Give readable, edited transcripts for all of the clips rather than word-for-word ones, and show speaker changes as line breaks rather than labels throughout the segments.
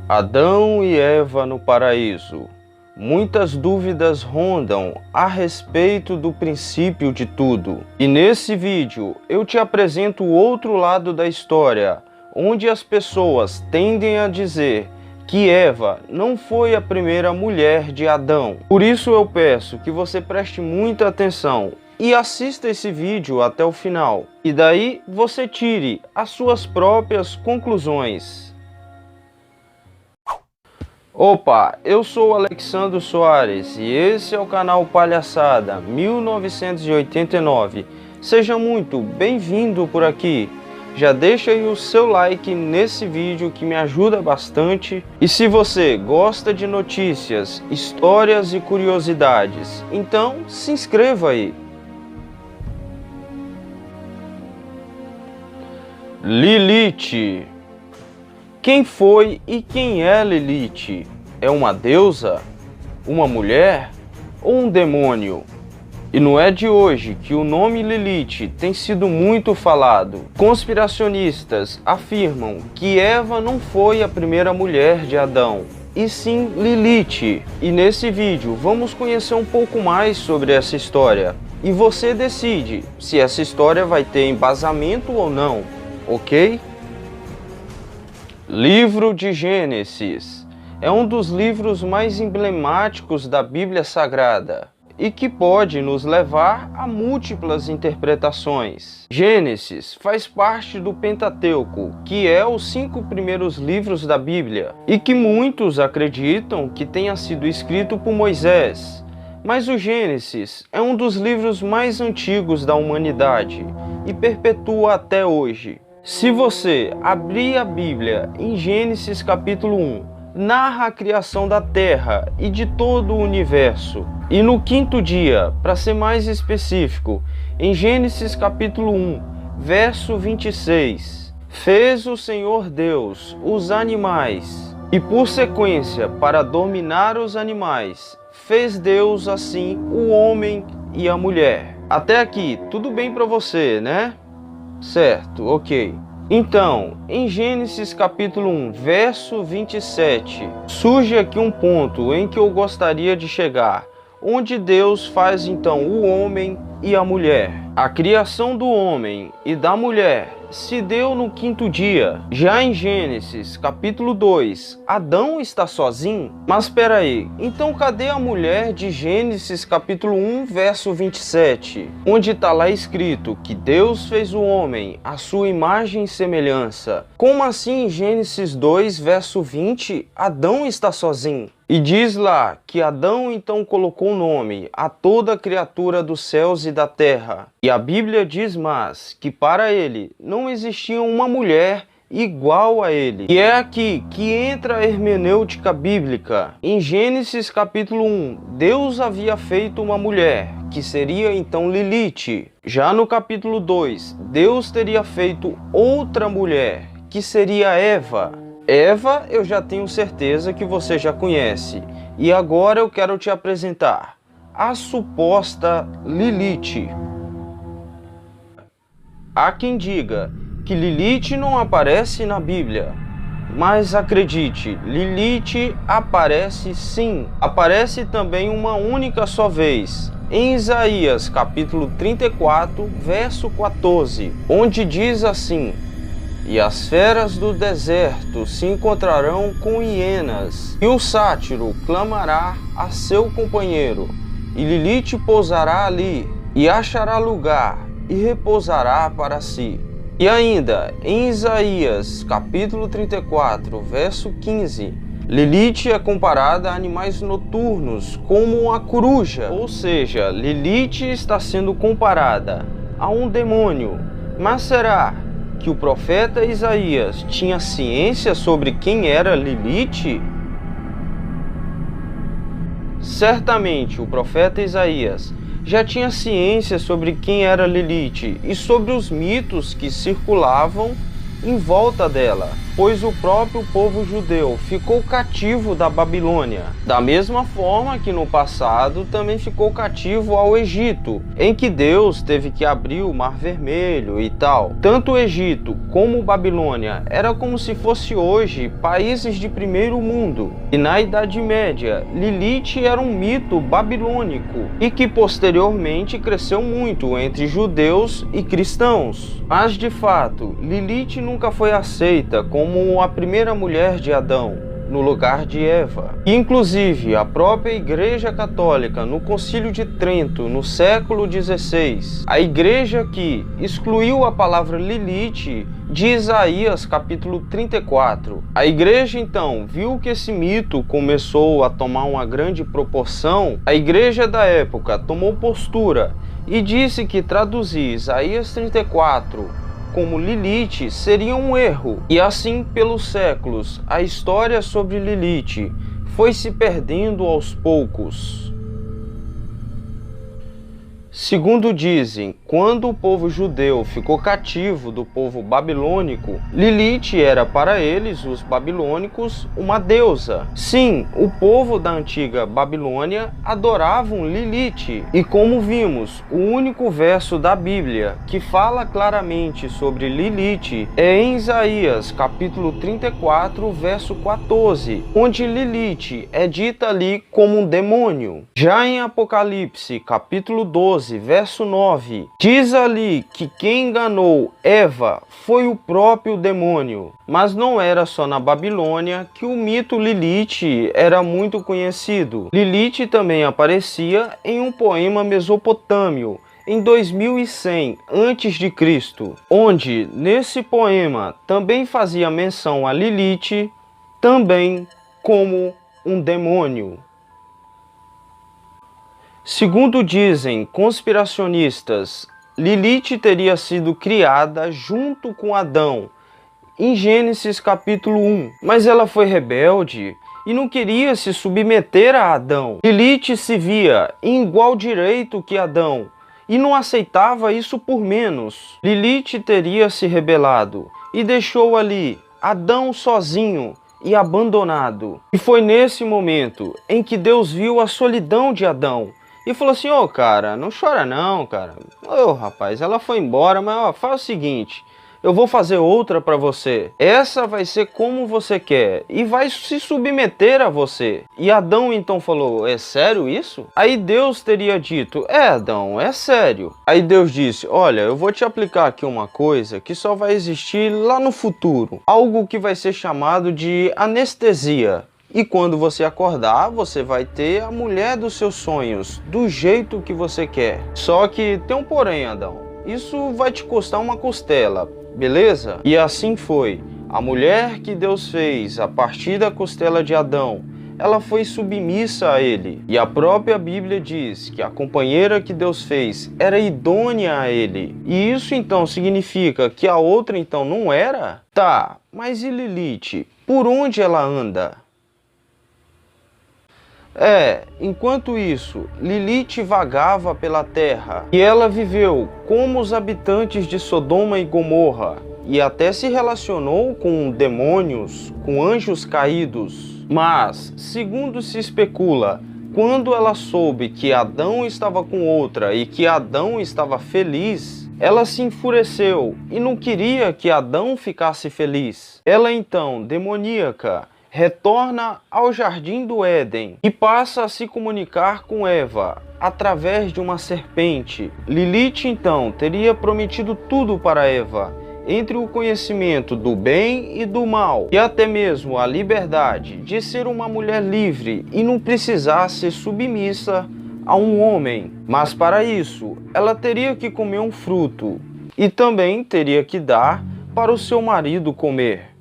Adão e Eva no paraíso. Muitas dúvidas rondam a respeito do princípio de tudo. E nesse vídeo eu te apresento o outro lado da história, onde as pessoas tendem a dizer que Eva não foi a primeira mulher de Adão. Por isso eu peço que você preste muita atenção e assista esse vídeo até o final. E daí você tire as suas próprias conclusões. Opa, eu sou Alexandro Soares e esse é o canal Palhaçada 1989. Seja muito bem-vindo por aqui. Já deixa aí o seu like nesse vídeo que me ajuda bastante. E se você gosta de notícias, histórias e curiosidades, então se inscreva aí. Lilith. Quem foi e quem é Lilith? É uma deusa? Uma mulher? Ou um demônio? E não é de hoje que o nome Lilith tem sido muito falado. Conspiracionistas afirmam que Eva não foi a primeira mulher de Adão, e sim Lilith. E nesse vídeo vamos conhecer um pouco mais sobre essa história. E você decide se essa história vai ter embasamento ou não, ok? Livro de Gênesis é um dos livros mais emblemáticos da Bíblia Sagrada e que pode nos levar a múltiplas interpretações. Gênesis faz parte do Pentateuco, que é os 5 primeiros livros da Bíblia e que muitos acreditam que tenha sido escrito por Moisés. Mas o Gênesis é um dos livros mais antigos da humanidade e perpetua até hoje. Se você abrir a Bíblia em Gênesis capítulo 1, narra a criação da Terra e de todo o universo. E no 5º dia, para ser mais específico, em Gênesis capítulo 1, verso 26, fez o Senhor Deus os animais, e por sequência, para dominar os animais, fez Deus assim o homem e a mulher. Até aqui, tudo bem para você, né? Certo, ok. Então, em Gênesis capítulo 1, verso 27, surge aqui um ponto em que eu gostaria de chegar, onde Deus faz então o homem e a mulher. A criação do homem e da mulher se deu no 5º dia. Já em Gênesis capítulo 2, Adão está sozinho? Mas espera aí, então cadê a mulher de Gênesis capítulo 1, verso 27? Onde está lá escrito que Deus fez o homem à sua imagem e semelhança. Como assim em Gênesis 2, verso 20, Adão está sozinho? E diz lá que Adão então colocou nome a toda criatura dos céus e da terra. E a Bíblia diz mais que para ele não existia uma mulher igual a ele. E é aqui que entra a hermenêutica bíblica. Em Gênesis capítulo 1, Deus havia feito uma mulher, que seria então Lilith. Já no capítulo 2, Deus teria feito outra mulher, que seria Eva. Eva, eu já tenho certeza que você já conhece. E agora eu quero te apresentar a suposta Lilith. Há quem diga que Lilith não aparece na Bíblia. Mas acredite, Lilith aparece sim. Aparece também uma única só vez. Em Isaías capítulo 34, verso 14, onde diz assim: e as feras do deserto se encontrarão com hienas, e o sátiro clamará a seu companheiro, e Lilith pousará ali, e achará lugar, e repousará para si. E ainda, em Isaías, capítulo 34, verso 15, Lilith é comparada a animais noturnos, como a coruja, ou seja, Lilith está sendo comparada a um demônio. Mas será que o profeta Isaías tinha ciência sobre quem era Lilith? Certamente o profeta Isaías já tinha ciência sobre quem era Lilith e sobre os mitos que circulavam em volta dela, pois o próprio povo judeu ficou cativo da Babilônia, da mesma forma que no passado também ficou cativo ao Egito, em que Deus teve que abrir o Mar Vermelho e tal. Tanto o Egito como Babilônia era como se fosse hoje países de primeiro mundo. E na Idade Média, Lilith era um mito babilônico e que posteriormente cresceu muito entre judeus e cristãos. Mas de fato, Lilith nunca foi aceita como a primeira mulher de Adão, no lugar de Eva. Inclusive, a própria Igreja Católica, no Concílio de Trento, no século XVI, a igreja que excluiu a palavra Lilith de Isaías capítulo 34. A igreja então viu que esse mito começou a tomar uma grande proporção. A igreja da época tomou postura e disse que traduzir Isaías 34 como Lilith seria um erro. E assim, pelos séculos, a história sobre Lilith foi se perdendo aos poucos. Segundo dizem, quando o povo judeu ficou cativo do povo babilônico, Lilith era para eles, os babilônicos, uma deusa. Sim, o povo da antiga Babilônia adoravam Lilith. E como vimos, o único verso da Bíblia que fala claramente sobre Lilith é em Isaías, capítulo 34, verso 14, onde Lilith é dita ali como um demônio. Já em Apocalipse, capítulo 12, verso 9, diz ali que quem enganou Eva foi o próprio demônio. Mas não era só na Babilônia que o mito Lilith era muito conhecido. Lilith também aparecia em um poema mesopotâmio, em 2100 a.C., onde nesse poema também fazia menção a Lilith, também como um demônio. Segundo dizem conspiracionistas, Lilith teria sido criada junto com Adão, em Gênesis capítulo 1, mas ela foi rebelde e não queria se submeter a Adão. Lilith se via em igual direito que Adão e não aceitava isso por menos. Lilith teria se rebelado e deixou ali Adão sozinho e abandonado. E foi nesse momento em que Deus viu a solidão de Adão e falou assim: ô cara, não chora não, cara. Ô rapaz, ela foi embora, mas ó, faz o seguinte, eu vou fazer outra para você. Essa vai ser como você quer e vai se submeter a você. E Adão então falou: é sério isso? Aí Deus teria dito: é, Adão, é sério. Aí Deus disse: olha, eu vou te aplicar aqui uma coisa que só vai existir lá no futuro. Algo que vai ser chamado de anestesia. E quando você acordar, você vai ter a mulher dos seus sonhos, do jeito que você quer. Só que tem um porém, Adão. Isso vai te custar uma costela, beleza? E assim foi. A mulher que Deus fez a partir da costela de Adão, ela foi submissa a ele. E a própria Bíblia diz que a companheira que Deus fez era idônea a ele. E isso então significa que a outra então não era? Tá, mas e Lilith? Por onde ela anda? Enquanto isso, Lilith vagava pela terra e ela viveu como os habitantes de Sodoma e Gomorra e até se relacionou com demônios, com anjos caídos. Mas, segundo se especula, quando ela soube que Adão estava com outra e que Adão estava feliz, ela se enfureceu e não queria que Adão ficasse feliz. Ela então, demoníaca, retorna ao jardim do Éden e passa a se comunicar com Eva através de uma serpente. Lilith então teria prometido tudo para Eva, entre o conhecimento do bem e do mal, e até mesmo a liberdade de ser uma mulher livre e não precisar ser submissa a um homem. Mas para isso, ela teria que comer um fruto e também teria que dar para o seu marido comer.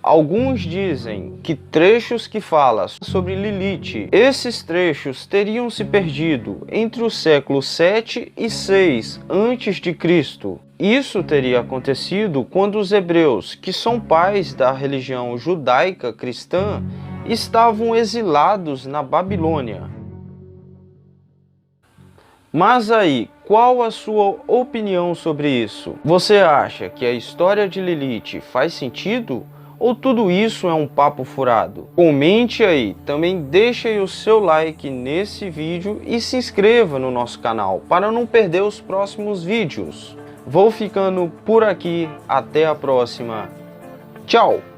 Alguns dizem que trechos que falam sobre Lilith, esses trechos teriam se perdido entre os séculos 7 e 6 a.C. Isso teria acontecido quando os hebreus, que são pais da religião judaica cristã, estavam exilados na Babilônia. Mas aí, qual a sua opinião sobre isso? Você acha que a história de Lilith faz sentido? Ou tudo isso é um papo furado? Comente aí, também deixe aí o seu like nesse vídeo e se inscreva no nosso canal para não perder os próximos vídeos. Vou ficando por aqui, até a próxima. Tchau!